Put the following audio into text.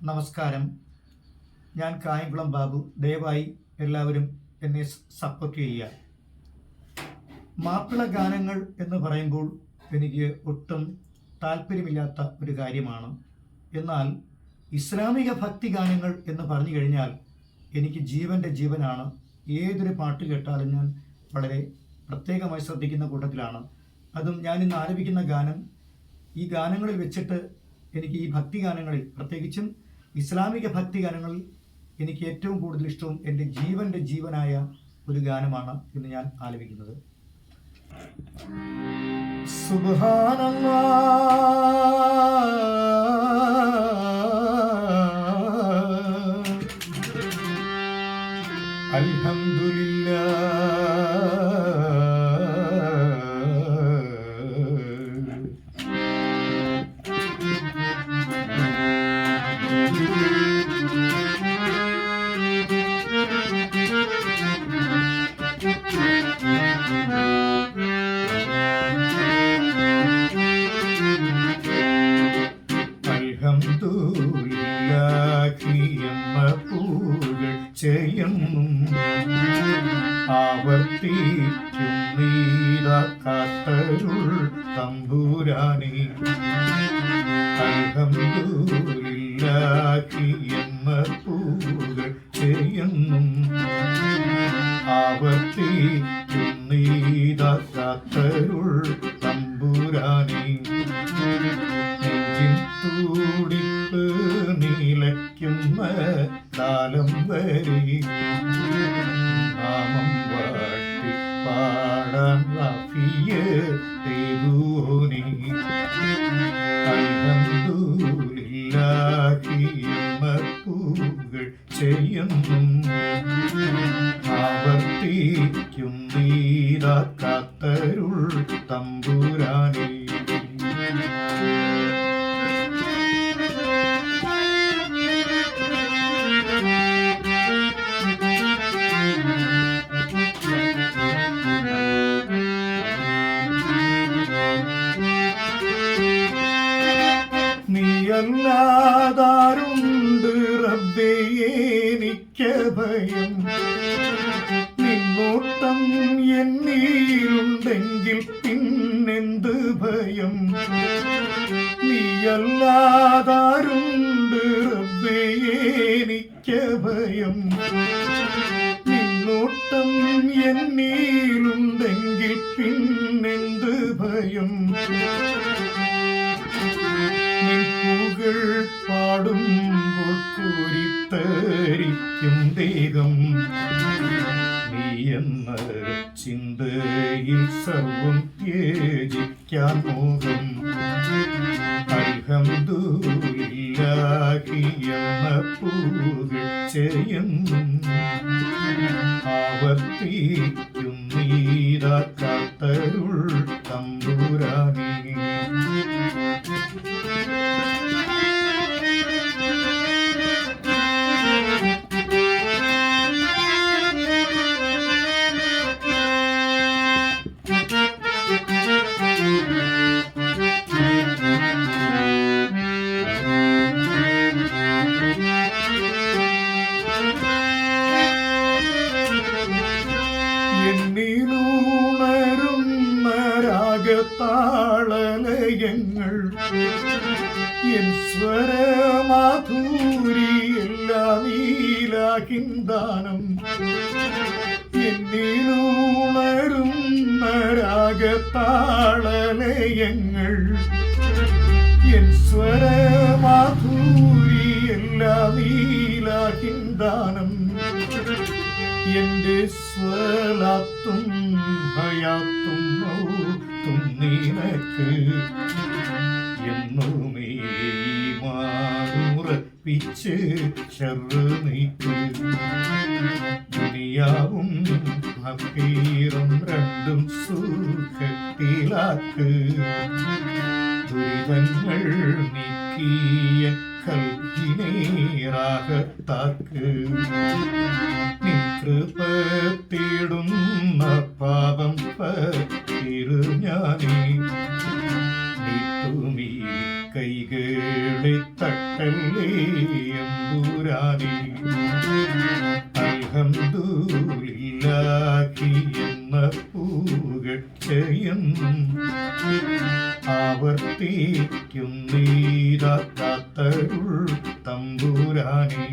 നമസ്കാരം. ഞാൻ കായംകുളം ബാബു. ദയവായി എല്ലാവരും എന്നെ സപ്പോർട്ട് ചെയ്യുക. മാപ്പിള ഗാനങ്ങൾ എന്ന് പറയുമ്പോൾ എനിക്ക് ഒട്ടും താല്പര്യമില്ലാത്ത ഒരു കാര്യമാണ്. എന്നാൽ ഇസ്ലാമിക ഭക്തി ഗാനങ്ങൾ എന്ന് പറഞ്ഞു കഴിഞ്ഞാൽ എനിക്ക് ജീവൻ്റെ ജീവനാണ്. ഏതൊരു പാട്ട് കേട്ടാലും ഞാൻ വളരെ പ്രത്യേകമായി ശ്രദ്ധിക്കുന്ന കൂട്ടത്തിലാണ്. അതും ഞാനിന്ന് ആലപിക്കുന്ന ഗാനം, ഈ ഗാനങ്ങളിൽ വെച്ചിട്ട് എനിക്ക് ഈ ഭക്തി ഗാനങ്ങളിൽ, പ്രത്യേകിച്ചും ഇസ്ലാമിക ഭക്തി ഗാനങ്ങളിൽ എനിക്ക് ഏറ്റവും കൂടുതൽ ഇഷ്ടവും എൻ്റെ ജീവൻ്റെ ജീവനായ ഒരു ഗാനമാണ് ഇന്ന് ഞാൻ ആലപിക്കുന്നത്. സുബ്ഹാനല്ലാഹ് അൽഹംദുലില്ലാഹ് ചെയ്യുന്നു ആവർത്തിക്കും നീരാക്കാത്തരുൾ തമ്പുരാനെ. അൽഹംദുലില്ലാഹി എന്ന പൂകൾ ചെയ്യുന്നു ആവർത്തിക്കും നീരാക്കാത്തരുൾ തമ്പുരാനെ. നെഞ്ചിൻ തുടിപ്പ് നിലയ്ക്കുന്ന കാലം വരെ നാമം വാട്ടി പാടാൻ റാഫിയത്തേകൂനി. അൽഹംദുലില്ലാഹി എന്ന പൂകൾ ചെയ്യുന്നു ആവർത്തിക്കും നീരാക്കാത്തരുൾ തമ്പുരാനെ. നീയല്ലാതാരുണ്ട് റബ്ബേ എനിക്ക് ഭയം, നിന്നോട്ടം എന്നീലുണ്ടെങ്കിൽ പിന്നെന്ത് ഭയം. നീയല്ലാതാരുണ്ട് റബ്ബേ എനിക്ക് ഭയം, നിന്നോട്ടം എന്നീലുണ്ടെങ്കിൽ പിന്നെന്ത് ഭയം. നിൻപുകൾ പാടുമ്പോൾ കോരിത്തരിക്കും ദേഹം, നീ എന്ന ചിന്തയിൽ സർവം ത്യജിക്കാൻ മോഹം. അൽഹംദുലില്ലാഹി എന്ന പൂകൾ ചെയ്യുന്നു ആവർത്തിക്കും നീരാക്കാത്തരുൾ തമ്പുരാനെ. എന്നിലൂണരുന്ന രാഗതാളലയങ്ങൾ എൻ സ്വരമാധുരി എല്ലാം നീലാകിന്ദാനം. എന്നിലൂണരുന്ന രാഗതാളലയങ്ങൾ എൻ സ്വരമാധുരി എല്ലാം നീലാകിന്ദാനം. എന്റെ സ്വലാത്തും ഹയാത്തും മൗത്തും നിനക്ക് എന്നുമേ മാറുറപ്പിച്ച് ശർറ് നീക്ക്. ദുനിയാവും അഖീറും രണ്ടും സുഖത്തിലാക്ക്. ദുരിതങ്ങൾ നീക്കിയ കൽക്കിനെ റാഹത്താക്ക്. കൃപ തേടുന്ന പാപം ഞാനേ. നീട്ടുമീ കൈകളെ തട്ടല്ലേ പൂകെയും ആവർത്തിക്കും നീതത്തരുൾ തമ്പുരാനേ.